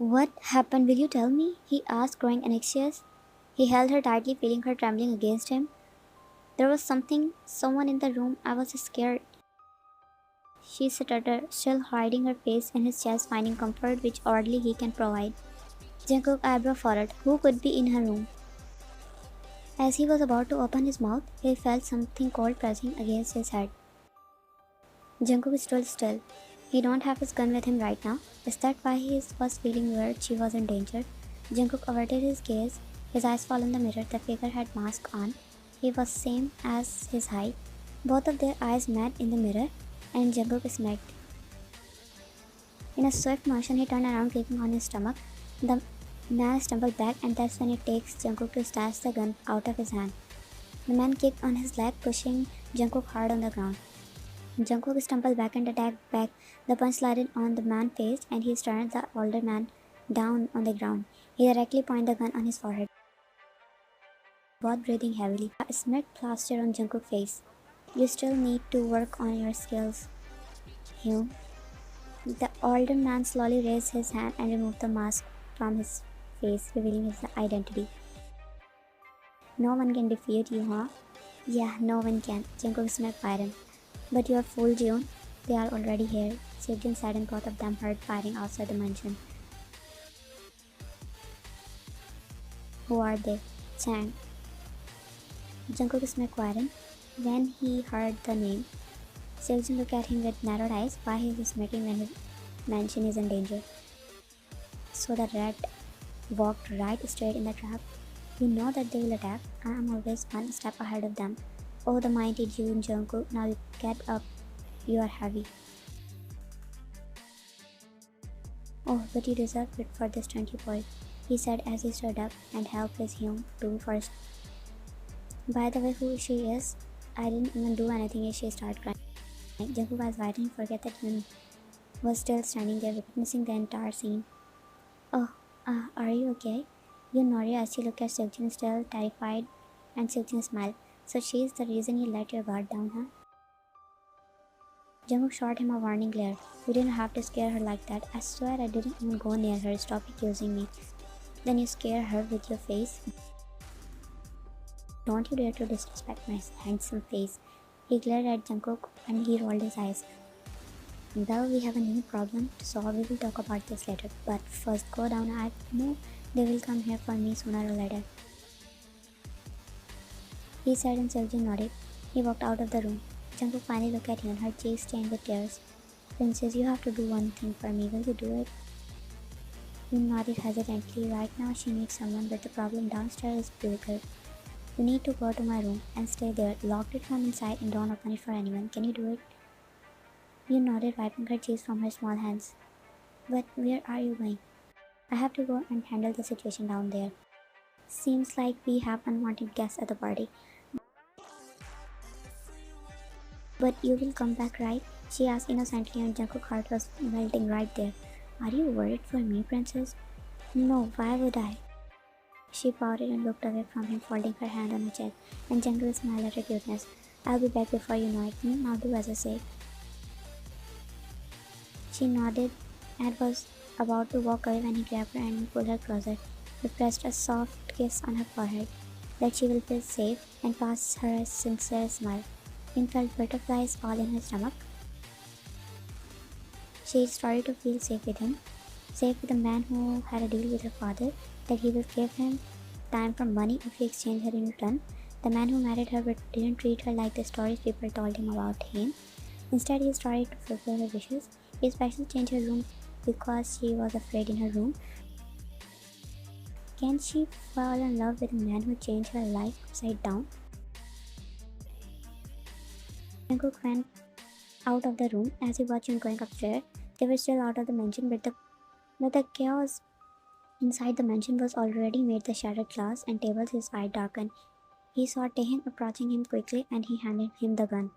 What happened? Will you tell me? He asked, growing anxious. He held her tightly, feeling her trembling against him. There was someone in the room. I was scared. She stuttered, still hiding her face in his chest, finding comfort which oddly he can provide. Jungkook eyebrow furrowed. Who could be in her room? As he was about to open his mouth, he felt something cold pressing against his head. Jungkook stood still. He don't have his gun with him right now. Is that why was feeling weird she was in danger? Jungkook averted his gaze. His eyes fell on the mirror. The figure had mask on. He was same as his height. Both of their eyes met in the mirror, and Jungkook smirked. In a swift motion, he turned around, kicking on his stomach. The man stumbled back, and that's when it takes Jungkook to snatch the gun out of his hand. The man kicked on his leg, pushing Jungkook hard on the ground. Jungkook stumbled back and attacked back. The punch landed on the man's face, and he stared the older man down on the ground. He directly pointed the gun on his forehead, both breathing heavily. A smirk plastered on Jungkook's face. You still need to work on your skills, Hugh. The older man slowly raised his hand and removed the mask from his face, revealing his identity. No one can defeat you, huh? Yeah, no one can. Jungkook smirked by him. But you are fooled, June. They are already here. Sejun said, and both of them heard firing outside the mansion. Who are they? Chang. Jungkook smirked Warren when he heard the name. Sejun looked at him with narrowed eyes. Why he is smirking when his mansion is in danger? So the rat walked right straight in the trap. You know that they will attack. I am always one step ahead of them. Oh, the mighty June Jungkook, now you get up. You are heavy. Oh, but you deserve it for this chunky boy, he said as he stood up and helped his Hyun do first. By the way, who she is? I didn't even do anything as she started crying. Jungkook was wide and forget that Hyun was still standing there witnessing the entire scene. Oh, are you okay? You nodded as she looked at Seokjin, still terrified, and Seokjin smiled. So she is the reason you let your guard down, huh? Jungkook shot him a warning glare. You didn't have to scare her like that. I swear I didn't even go near her. Stop accusing me. Then you scare her with your face. Don't you dare to disrespect my handsome face. He glared at Jungkook and he rolled his eyes. Well, we have a new problem to solve. We will talk about this later. But first, go down. I know they will come here for me sooner or later, he said, and Seokjin nodded. He walked out of the room. Jungkook finally looked at Hyun, her cheeks stained with tears. Princess, you have to do one thing for me. Will you do it? Hyun nodded hesitantly. Right now she needs someone, but the problem downstairs is bigger. You need to go to my room and stay there. Lock it from inside and don't open it for anyone. Can you do it? Hyun nodded, wiping her cheeks from her small hands. But where are you going? I have to go and handle the situation down there. Seems like we have unwanted guests at the party. But you will come back, right? She asked innocently, and Jungkook's heart was melting right there. Are you worried for me, princess? No, why would I? She pouted and looked away from him, folding her hand on her chest, and Jungkook smiled at her cuteness. I'll be back before you know it. Now do as I say. She nodded and was about to walk away when he grabbed her and pulled her closer. He pressed a soft kiss on her forehead, that she will feel safe, and passed her a sincere smile. Hyun felt butterflies all in her stomach. She started to feel safe with him, safe with a man who had a deal with her father, that he will give him time for money if he exchanged her in return. The man who married her but didn't treat her like the stories people told him about him. Instead, he started to fulfill her wishes. He especially changed her room because she was afraid in her room. Can she fall in love with a man who changed her life upside down? Jungkook went out of the room as he watched him going upstairs. They were still out of the mansion, but the chaos inside the mansion was already made the shattered glass and tables his eye darkened. He saw Taehin approaching him quickly and he handed him the gun.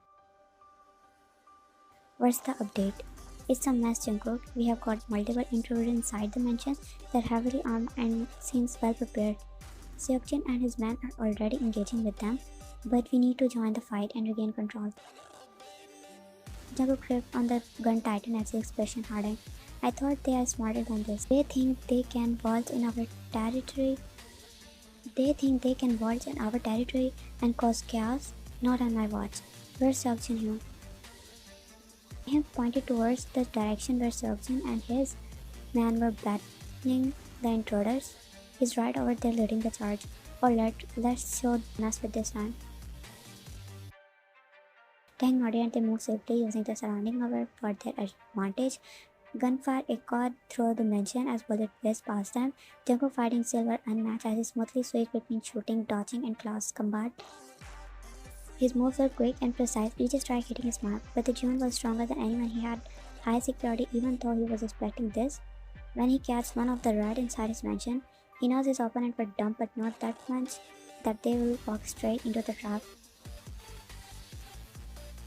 What's the update? It's a mess, Jungkook. We have got multiple intruders inside the mansion. They're heavily armed and seems well prepared. Seokjin and his men are already engaging with them, but we need to join the fight and regain control. Jungkook gripped on the gun tightened as his expression hardened. I thought they are smarter than this. They think they can waltz in our territory. They think they can waltz in our territory and cause chaos. Not on my watch. Where's Seokjin Hyun? He pointed towards the direction where Seokjin and his men were battling the intruders. He's right over there leading the charge. Or let's show us with this hand. Tang nodded and they moved swiftly using the surrounding cover for their advantage. Gunfire echoed through the mansion as bullets whizzed past them. Jungkook fighting silver unmatched as he smoothly switched between shooting, dodging, and close combat. His moves were quick and precise, each strike hitting his mark, but the June was stronger than anyone. He had high security even though he was expecting this. When he catches one of the red inside his mansion, he knows his opponent will dump but not that much that they will walk straight into the trap.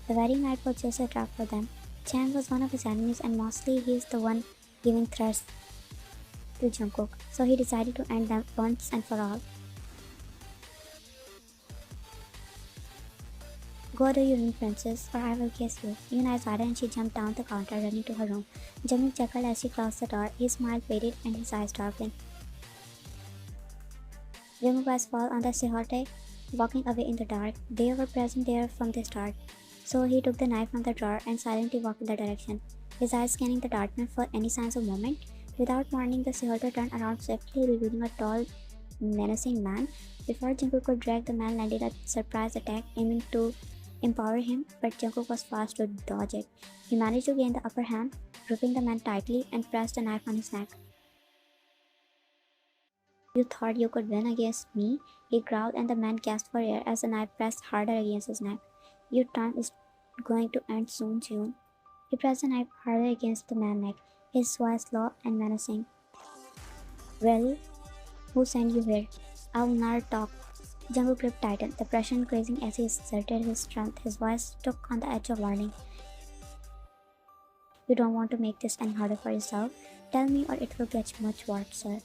The very night was just a trap for them. Chang was one of his enemies and mostly he is the one giving threats to Jungkook, so he decided to end them once and for all. Go to your room, princess, or I will kiss you. Yuna nodded and she jumped down the counter, running to her room. Jungkook chuckled as she closed the door. His smile faded and his eyes darkened. Jungkook's eyes fell on the Sehote, walking away in the dark. They were present there from the start. So he took the knife from the drawer and silently walked in the direction, his eyes scanning the darkness for any signs of movement. Without warning, the Sehote turned around swiftly, revealing a tall, menacing man. Before Jungkook could drag, the man landed a surprise attack, aiming to empower him, but Jungkook was fast to dodge it. He managed to gain the upper hand, gripping the man tightly and pressed a knife on his neck. You thought you could win against me? He growled and the man gasped for air as the knife pressed harder against his neck. Your time is going to end soon, June. He pressed the knife harder against the man's neck, his voice low and menacing. Really? Who sent you here? I will not talk. Jungkook gripped tightened, the pressure increasing as he exerted his strength. His voice stuck on the edge of warning. You don't want to make this any harder for yourself? Tell me or it will get much worse, sir.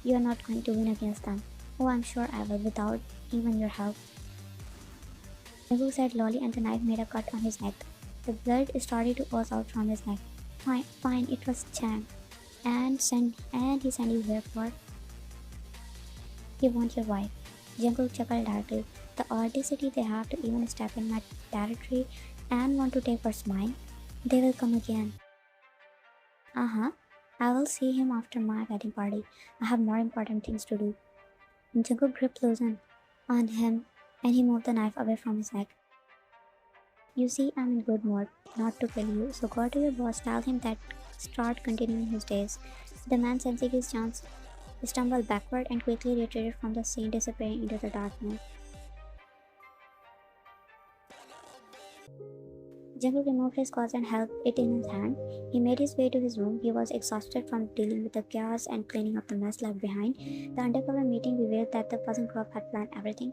You are not going to win against them. Oh, I'm sure I will without even your help. Jungkook said lowly and the knife made a cut on his neck. The blood started to ooze out from his neck. Fine, it was Chang. And he sent you here for? He wants your wife. Jungkook chuckled darkly. The audacity they have to even step in my territory and want to take what's mine. They will come again. I will see him after my wedding party. I have more important things to do. Jungkook gripped loosened on him and he moved the knife away from his neck. You see, I'm in good mood, not to kill you, so go to your boss, tell him that start continuing his days. The man sensing his chance stumbled backward and quickly retreated from the scene, disappearing into the darkness. Jungkook removed his clothes and held it in his hand. He made his way to his room. He was exhausted from dealing with the chaos and cleaning up the mess left behind. The undercover meeting revealed that the puzzle group had planned everything.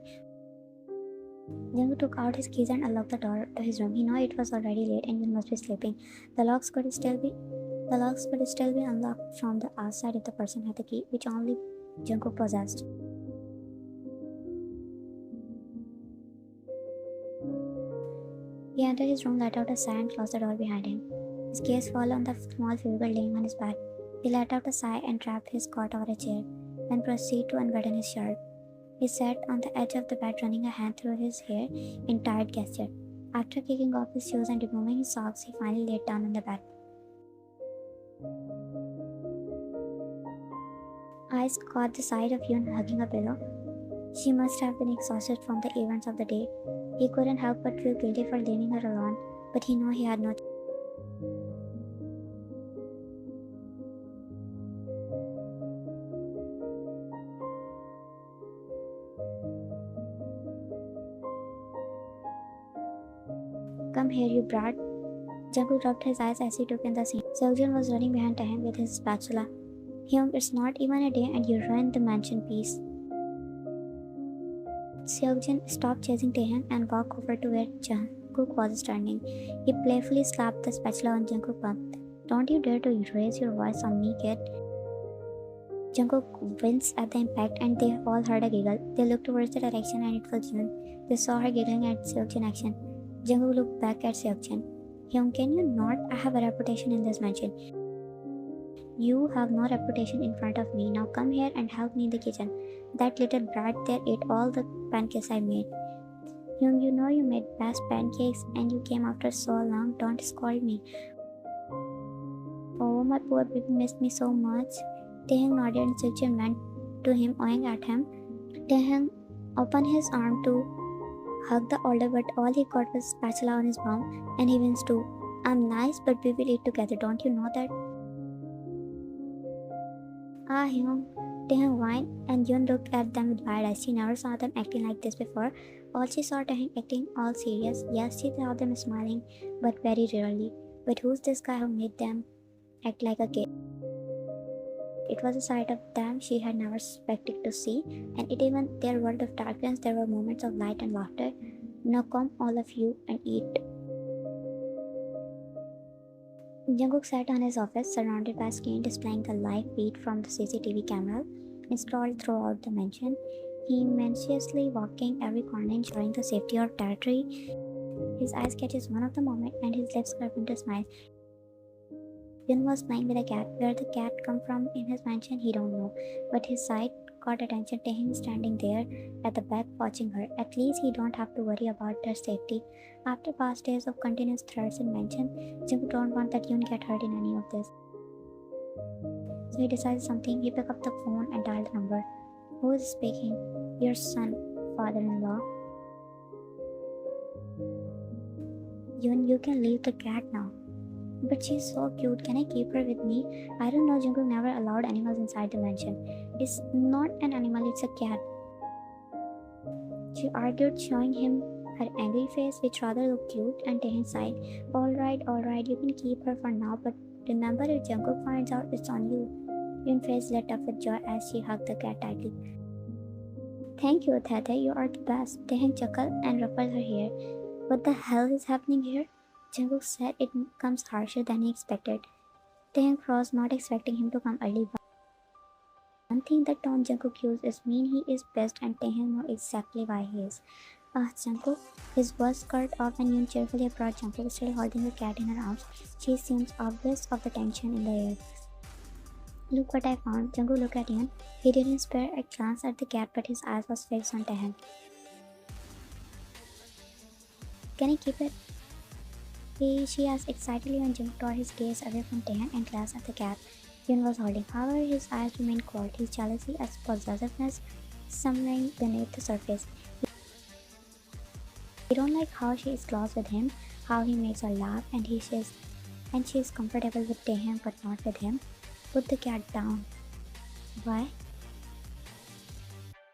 Jungkook took out his keys and unlocked the door to his room. He knew it was already late and he must be sleeping. The locks could still be unlocked from the outside if the person had the key, which only Jungkook possessed. He entered his room, let out a sigh, and closed the door behind him. His gaze fell on the small figure laying on his bed. He let out a sigh and wrapped his coat over a chair, then proceeded to unbutton his shirt. He sat on the edge of the bed, running a hand through his hair in tired gesture. After kicking off his shoes and removing his socks, he finally laid down on the bed. Eyes caught the sight of Yoon hugging a pillow. She must have been exhausted from the events of the day. He couldn't help but feel guilty for leaving her alone, but he knew he had no choice. Come here, you brat. Jungkook rubbed his eyes as he took in the scene. Seokjin was running behind Taehyung with his spatula. Hyung, it's not even a day and you ruined the mansion piece. Seokjin stopped chasing Taehyung and walked over to where Jungkook was standing. He playfully slapped the spatula on Jungkook's bum. Don't you dare to raise your voice on me, kid. Jungkook winced at the impact and they all heard a giggle. They looked towards the direction and it was June. They saw her giggling at Seokjin's action. Jungkook looked back at Seokjin. Hyung, can you not? I have a reputation in this mansion. You have no reputation in front of me. Now come here and help me in the kitchen. That little brat there ate all the pancakes I made. Hyung, you know you made best pancakes and you came after so long. Don't scold me. Oh, my poor baby missed me so much. Taehyung nodded and Seokjin went to him, eyeing at him. Taehyung opened his arm to hug the older, but all he got was spatula on his palm, and he winced too. I'm nice, but we will eat together. Don't you know that? Ah, Hyung. Taehyung whined, and Yoon looked at them with wide eyes. She never saw them acting like this before. All she saw Taehyung acting all serious. Yes, she saw them smiling, but very rarely. But who's this guy who made them act like a kid? It was a sight of them she had never expected to see, and it even their world of darkness there were moments of light and laughter. Now come all of you and eat. Jungkook sat on his office, surrounded by a screen displaying the live feed from the CCTV camera installed throughout the mansion. He minutiously walking every corner, ensuring the safety of territory. His eyes catches one of the moment, and his lips curve into smiles. Yun was playing with a cat. Where the cat come from in his mansion, he don't know. But his sight caught attention to him standing there at the back watching her. At least he don't have to worry about their safety. After past days of continuous threats in mansion, Jungkook don't want that Yun get hurt in any of this. So he decides something. He picked up the phone and dialed the number. Who is speaking? Your son, father-in-law. Yun, you can leave the cat now. But she's so cute. Can I keep her with me? I don't know. Jungkook never allowed animals inside the mansion. It's not an animal, it's a cat. She argued, showing him her angry face, which rather looked cute, and Taehyung sighed. Alright, you can keep her for now, but remember if Jungkook finds out, it's on you. Yun's face lit up with joy as she hugged the cat tightly. Thank you, Tete, you are the best. Taehyung chuckled and ruffled her hair. What the hell is happening here? Jungkook said it comes harsher than he expected. Taehyung froze, not expecting him to come early. One thing that Don Jungkook used is mean he is best, and Taehyung knows exactly why he is. Jungkook. His worst skirt off and Yoon cheerfully approached Jungkook, still holding the cat in her arms. She seems oblivious of the tension in the air. Look what I found. Jungkook looked at Yoon. He didn't spare a glance at the cat, but his eyes was fixed on Taehyung. Can I keep it? She asked excitedly when Jungkook tore his gaze away from Taehyung and glanced at the cat Yun was holding. However, his eyes remained cold, his jealousy and possessiveness simmering beneath the surface. He don't like how she is close with him, how he makes her laugh, and she is comfortable with Taehyung but not with him. Put the cat down. Why?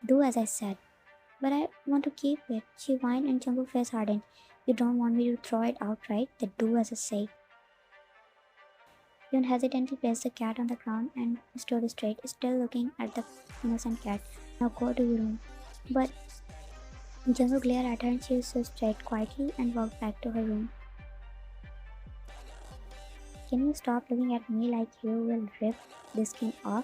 Do as I said. But I want to keep it. She whined and Jungkook's face hardened. You don't want me to throw it out, right? Then do as I say. Yoon hesitantly placed the cat on the ground and stood straight, still looking at the innocent cat. Now go to your room. But Jungkook glared at her and she stood straight quietly and walked back to her room. Can you stop looking at me like you will rip the skin off?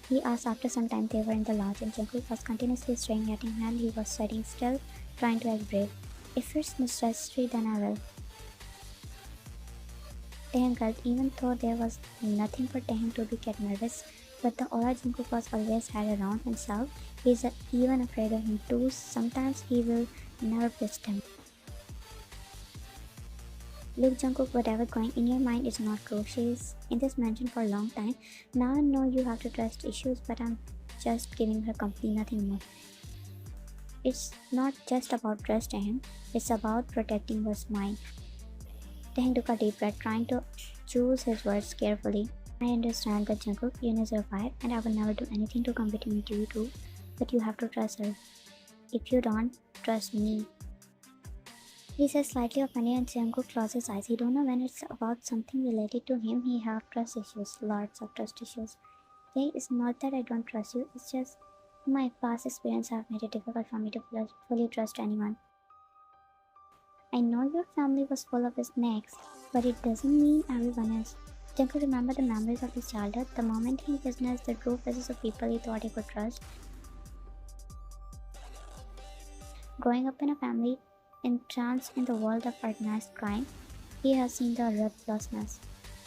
He asked after some time. They were in the lodge and Jungkook was continuously staring at him and he was sitting still, trying to act brave. If it's necessary, then I will. Taehyung gulped, even though there was nothing for Taehyung to get nervous, but the aura Jungkook was always had around himself, he's even afraid of him too. Sometimes he will never trust him. Look, Jungkook, whatever going in your mind is not true. She's in this mansion for a long time. Now I know you have to trust issues, but I'm just giving her company, nothing more. It's not just about trusting him, it's about protecting what's mine. Taehyung took a deep breath, trying to choose his words carefully. I understand that Jungkook, Yoon is your wife, and I will never do anything to come between you two, but you have to trust her. If you don't, trust me. He said slightly offended and Jungkook closed his eyes. He don't know when it's about something related to him. He have trust issues, lots of trust issues. Okay, it's not that I don't trust you, it's just my past experience have made it difficult for me to fully trust anyone. I know your family was full of snakes, but it doesn't mean everyone is. Jungkook remembered the memories of his childhood, the moment he witnessed the true faces of people he thought he could trust. Growing up in a family entranced in the world of organized crime, He has seen the ruthlessness.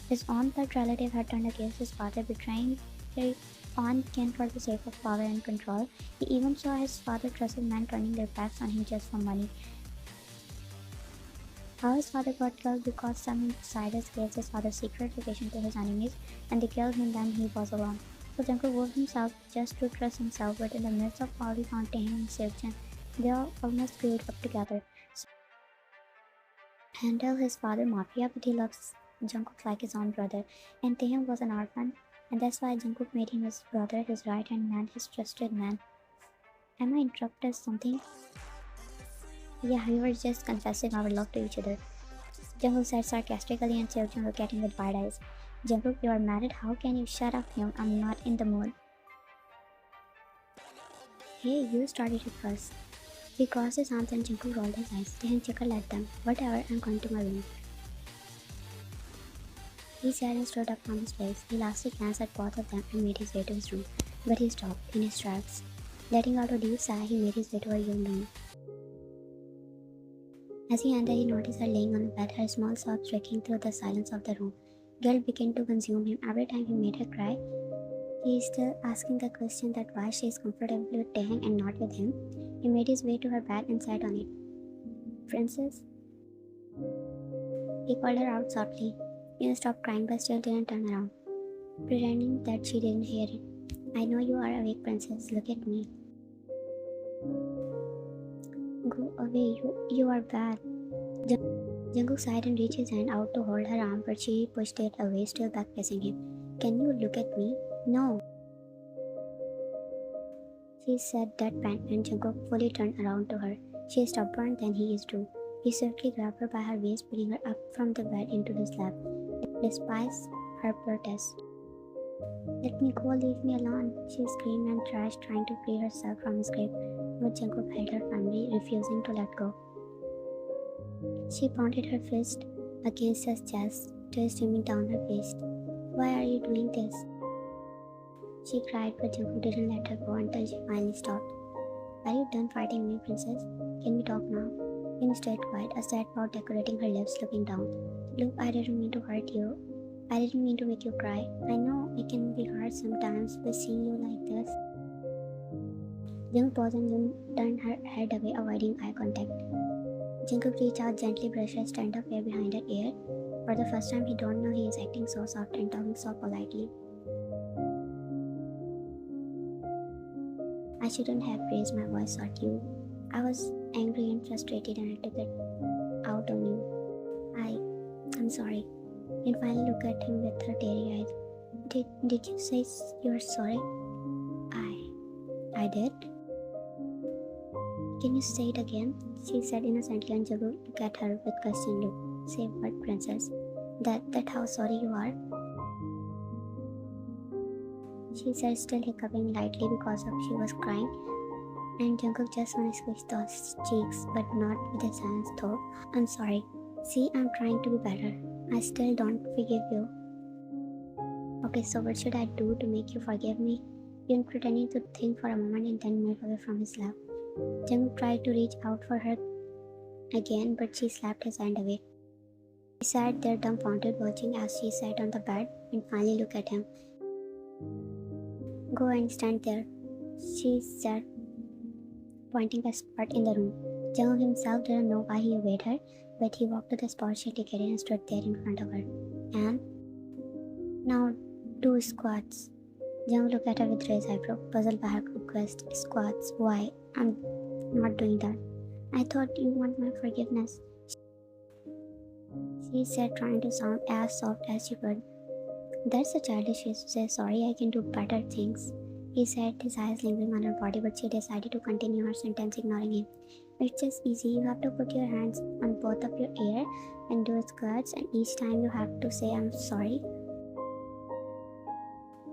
His own blood relative had turned against his father, betraying their own kin for the sake of power and control. He even saw his father trusted men turning their backs on him just for money. How his father got killed because some insiders gave his father's secret location to his enemies and they killed him when he was alone. So Jungkook vowed himself just to trust himself, but in the midst of all he found Taehyung and Seokjin. They all almost grew up together. So handle his father Mafia, but he loves Jungkook like his own brother. And Taehyung was an orphan, and that's why Jungkook made him his brother, his right hand man, his trusted man. Am I interrupted something? Yeah, we were just confessing our love to each other. Jungkook said sarcastically and Seokjin looked at him with wide eyes. Jungkook, you are married? How can you shut up him? I'm not in the mood. Hey, you started it first. He crossed his arms and Jungkook rolled his eyes. Taehyung chuckled at them. Whatever, I'm going to my room. He said and stood up from his place. He lastly glanced at both of them and made his way to his room. But he stopped in his tracks. Letting out a deep sigh, he made his way to her own room. As he entered, he noticed her laying on the bed, her small sobs breaking through the silence of the room. Guilt began to consume him. Every time he made her cry, he is still asking the question that why she is comfortable with Taehyung and not with him. He made his way to her bed and sat on it. Princess? He called her out softly. You stopped crying but still didn't turn around, pretending that she didn't hear it. I know you are awake, princess. Look at me. Go away, you are bad. Jungkook sighed and reached his hand out to hold her arm, but she pushed it away, still back facing him. Can you look at me? No. She said deadpan, and Jungkook fully turned around to her. She is stubborn than he is too. He swiftly grabbed her by her waist, pulling her up from the bed into his lap. Despite her protest. Let me go, leave me alone, she screamed and thrashed, trying to free herself from his grip, but Jungkook held her firmly, refusing to let go. She pounded her fist against his chest, tears streaming down her face. Why are you doing this? She cried, but Jungkook didn't let her go until she finally stopped. Are you done fighting me, princess? Can we talk now? Kim stayed quiet, a sad pout decorating her lips, looking down. Look, I didn't mean to hurt you. I didn't mean to make you cry. I know it can be hard sometimes, but seeing you like this. Jung paused and turned her head away, avoiding eye contact. Jungkook reached out, gently brushed her stand-up hair behind her ear. For the first time, he don't know he is acting so soft and talking so politely. I shouldn't have raised my voice at you. I was angry and frustrated and I took it out on you. I'm sorry. And finally looked at him with her teary eyes. Did you say you're sorry? I did? Can you say it again? She said innocently and Jungkook looked at her with questioning look. Say what, princess? That how sorry you are? She said, still hiccuping lightly because she was crying. And Jungkook just wanted to squeeze those cheeks, but not with his hands though. I'm sorry. See, I'm trying to be better. I still don't forgive you. Okay, so what should I do to make you forgive me? Yun pretending to think for a moment and then moved away from his lap. Jungkook tried to reach out for her again, but she slapped his hand away. He sat there dumbfounded, watching as she sat on the bed and finally looked at him. Go and stand there, she said, pointing a spot in the room. Jungkook himself didn't know why he obeyed her, but he walked to the spot she indicated and stood there in front of her. And now do squats. Jungkook looked at her with raised eyebrow, puzzled by her request. Squats? Why? I'm not doing that. I thought you want my forgiveness, she said, trying to sound as soft as she could. That's a childish way to say sorry, I can do better things, he said, his eyes lingering on her body, but she decided to continue her sentence, ignoring him. It's just easy. You have to put your hands on both of your ear and do squats, and each time you have to say I'm sorry.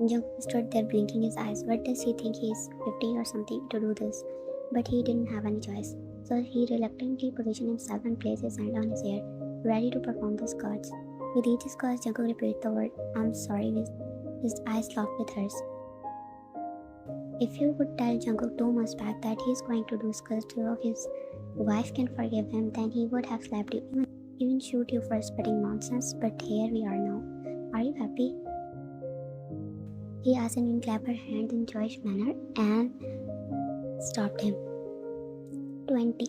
Jungkook stood there blinking his eyes. What does he think he is 50 or something to do this? But he didn't have any choice. So he reluctantly positioned himself and placed his hand on his ear, ready to perform the squats. With each squat, Jungkook repeated the word I'm sorry with his eyes locked with hers. If you would tell Jungkook 2 months back that he is going to do squats so his wife can forgive him, then he would have slapped you. Even didn't shoot you for spreading nonsense, but here we are now. Are you happy? He asked, and Yun clapped her hand in joyous manner and stopped him. 20.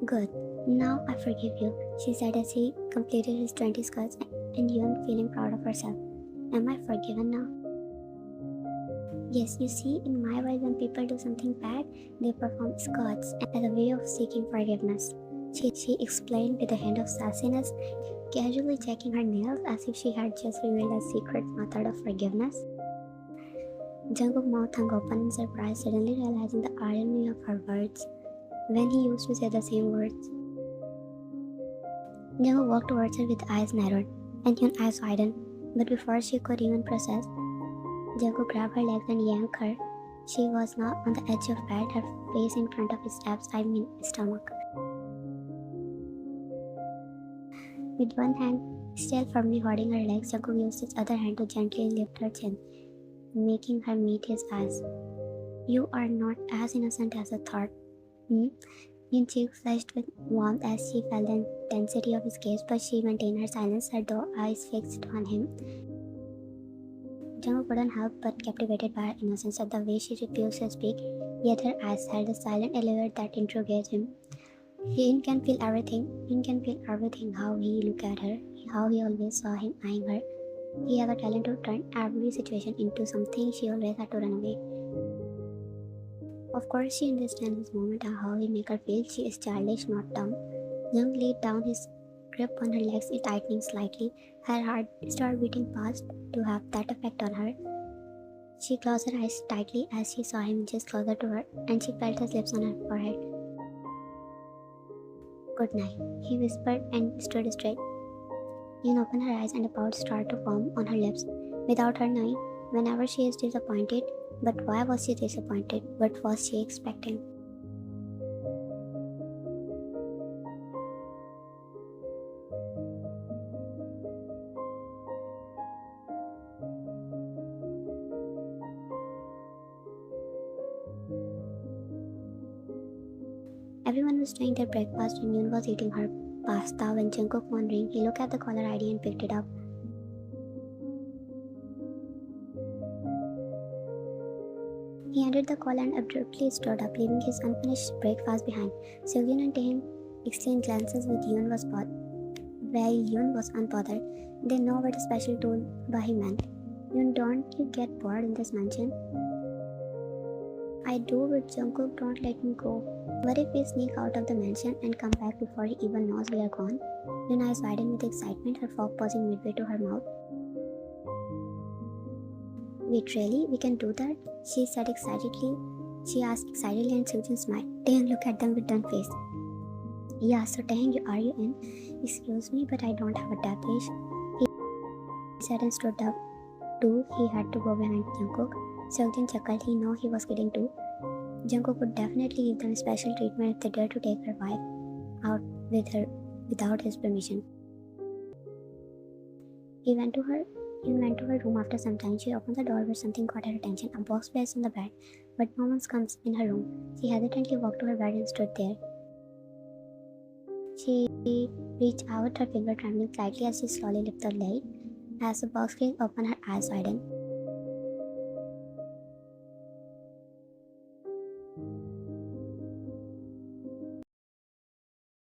Good. Now I forgive you, she said as he completed his 20 skirts, and Yun feeling proud of herself. Am I forgiven now? Yes, you see, in my world, when people do something bad, they perform skirts as a way of seeking forgiveness. She explained with a hint of sassiness, casually checking her nails as if she had just revealed a secret method of forgiveness. Jungkook's mouth hung open in surprise, suddenly realizing the irony of her words when he used to say the same words. Jungkook walked towards her with eyes narrowed and Hyun's eyes widened, but before she could even process, Jungkook grabbed her legs and yanked her. She was now on the edge of bed, her face in front of his stomach. With one hand still firmly holding her legs, Jungkook used his other hand to gently lift her chin, making her meet his eyes. You are not as innocent as I thought. Yun's cheek flushed with warmth as she felt the intensity of his gaze, but she maintained her silence, her eyes fixed on him. Jungkook couldn't help but captivated by her innocence at the way she refused to speak, yet her eyes held a silent allure that intrigued him. Yun can feel everything. How he looked at her, how he always saw him eyeing her. He had a talent to turn every situation into something she always had to run away. Of course, she understands his moment and how he makes her feel. She is childish, not dumb. Jung laid down his grip on her legs, tightening slightly. Her heart started beating fast to have that effect on her. She closed her eyes tightly as she saw him inches closer to her, and she felt his lips on her forehead. Good night, he whispered and stood straight. Yun opened her eyes and a pout started to form on her lips. Without her knowing, whenever she is disappointed, but why was she disappointed? What was she expecting? Everyone was doing their breakfast and Yun was eating her pasta when Jungkook wondering, he looked at the caller ID and picked it up. He ended the call and abruptly stood up, leaving his unfinished breakfast behind. Seokjin and Taehyun exchanged glances with Yun while Yun was unbothered. They know what a special tool Bahi meant. Yun, don't you get bored in this mansion? I do, but Jungkook, don't let me go. What if we sneak out of the mansion and come back before he even knows we are gone? Yun's eyes widened with excitement, her fork pausing midway to her mouth. Wait, really? We can do that? She said excitedly. She asked excitedly and Seokjin smiled. Taehyun looked at them with done face. Yeah, so Taehyun, are you in? Excuse me, but I don't have a tap page. He said and stood up. Too, he had to go behind Jungkook. Seokjin chuckled. He knew he was kidding too. Jungkook would definitely give them special treatment if they dared to take her wife out with her without his permission. He went to her room after some time. She opened the door where something caught her attention, a box placed on the bed, but no one comes in her room. She hesitantly walked to her bed and stood there. She reached out, her finger trembling slightly as she slowly lifted the lid. As the box came open, her eyes widened.